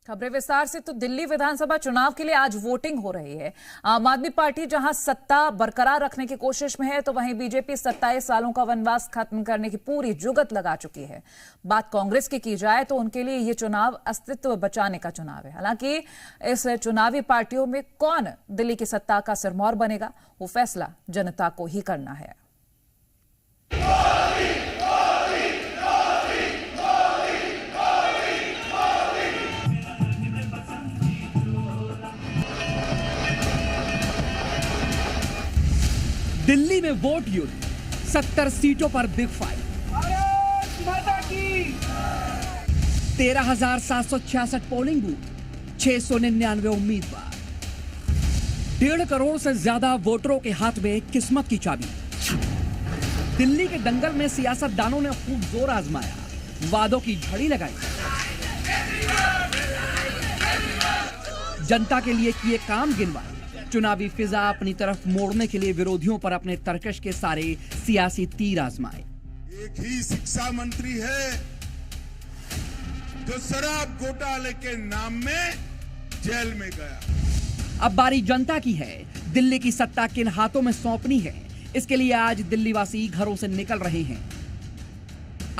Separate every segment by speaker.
Speaker 1: खबरें विस्तार से। तो दिल्ली विधानसभा चुनाव के लिए आज वोटिंग हो रही है। आम आदमी पार्टी जहां सत्ता बरकरार रखने की कोशिश में है, तो वहीं बीजेपी 27 सालों का वनवास खत्म करने की पूरी जुगत लगा चुकी है। बात कांग्रेस की जाए तो उनके लिए ये चुनाव अस्तित्व बचाने का चुनाव है। हालांकि इस चुनावी पार्टियों में कौन दिल्ली की सत्ता का सिरमौर बनेगा, वो फैसला जनता को ही करना है।
Speaker 2: दिल्ली में वोट युद्ध, 70 सीटों पर बिग फाइट। 13,766 पोलिंग बूथ, 699 उम्मीदवार, 1.5 करोड़ से ज्यादा वोटरों के हाथ में किस्मत की चाबी। दिल्ली के दंगल में सियासतदानों ने खूब जोर आजमाया, वादों की झड़ी लगाई, जनता के लिए किए काम गिनवाए, चुनावी फिजा अपनी तरफ मोड़ने के लिए विरोधियों पर अपने तर्कश के सारे सियासी तीर आजमाए।
Speaker 3: एक ही शिक्षा मंत्री है जो शराब घोटाले के नाम में जेल में गया।
Speaker 2: अब बारी जनता की है, दिल्ली की सत्ता किन हाथों में सौंपनी है, इसके लिए आज दिल्ली वासी घरों से निकल रहे हैं।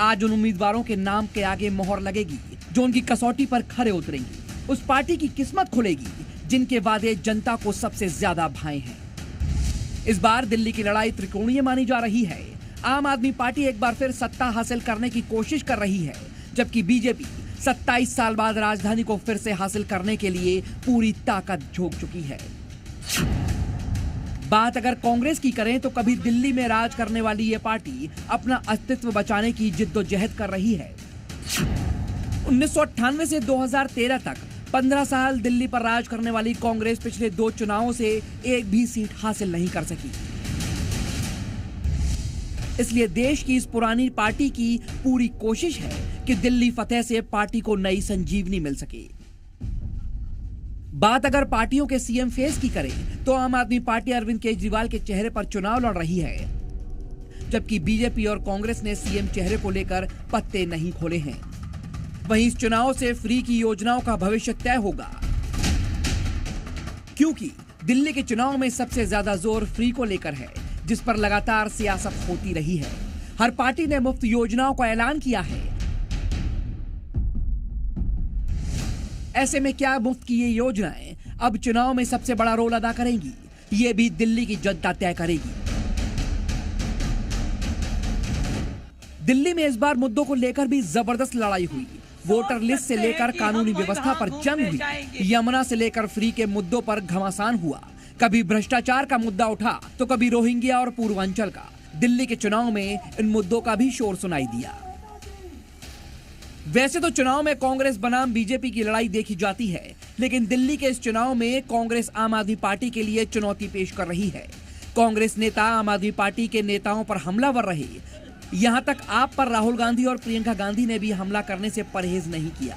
Speaker 2: आज उन उम्मीदवारों के नाम के आगे मोहर लगेगी जो उनकी कसौटी पर खरे उतरेंगी। उस पार्टी की किस्मत खुलेगी जिनके वादे जनता को सबसे ज्यादा भाए हैं। इस बार दिल्ली की लड़ाई त्रिकोणीय मानी जा रही है। आम आदमी पार्टी एक बार फिर सत्ता हासिल करने की कोशिश कर रही है, जबकि बीजेपी 27 साल बाद राजधानी को फिर से हासिल करने के लिए पूरी ताकत झोंक चुकी है। बात अगर कांग्रेस की करें तो कभी दिल्ली में राज करने वाली ये पार्टी अपना अस्तित्व बचाने की जिद्दोजहद कर रही है। 1998 से 2013 तक 15 साल दिल्ली पर राज करने वाली कांग्रेस पिछले 2 चुनावों से एक भी सीट हासिल नहीं कर सकी। इसलिए देश की इस पुरानी पार्टी की पूरी कोशिश है कि दिल्ली फतेह से पार्टी को नई संजीवनी मिल सके। बात अगर पार्टियों के सीएम फेस की करें तो आम आदमी पार्टी अरविंद केजरीवाल के चेहरे पर चुनाव लड़ रही है, जबकि बीजेपी और कांग्रेस ने सीएम चेहरे को लेकर पत्ते नहीं खोले हैं। वहीं इस चुनाव से फ्री की योजनाओं का भविष्य तय होगा, क्योंकि दिल्ली के चुनाव में सबसे ज्यादा जोर फ्री को लेकर है, जिस पर लगातार सियासत होती रही है। हर पार्टी ने मुफ्त योजनाओं का ऐलान किया है। ऐसे में क्या मुफ्त की ये योजनाएं अब चुनाव में सबसे बड़ा रोल अदा करेंगी, ये भी दिल्ली की जनता तय करेगी। दिल्ली में इस बार मुद्दों को लेकर भी जबरदस्त लड़ाई हुई। वोटर लिस्ट से लेकर कानूनी व्यवस्था पर जंग हुई, यमुना से लेकर फ्री के मुद्दों पर घमासान हुआ। कभी भ्रष्टाचार का मुद्दा उठा तो कभी रोहिंग्या और पूर्वांचल का। दिल्ली के चुनाव में इन मुद्दों का भी शोर सुनाई दिया। वैसे तो चुनाव में कांग्रेस बनाम बीजेपी की लड़ाई देखी जाती है, लेकिन दिल्ली के इस चुनाव में कांग्रेस आम आदमी पार्टी के लिए चुनौती पेश कर रही है। कांग्रेस नेता आम आदमी पार्टी के नेताओं पर हमलावर रहे। यहां तक आप पर राहुल गांधी और प्रियंका गांधी ने भी हमला करने से परहेज नहीं किया।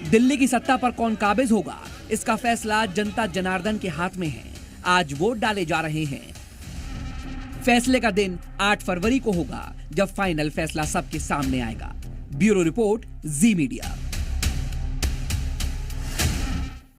Speaker 2: दिल्ली की सत्ता पर कौन काबिज होगा, इसका फैसला जनता जनार्दन के हाथ में है। आज वोट डाले जा रहे हैं। फैसले का दिन 8 फरवरी को होगा, जब फाइनल फैसला सबके सामने आएगा। ब्यूरो रिपोर्ट, जी मीडिया।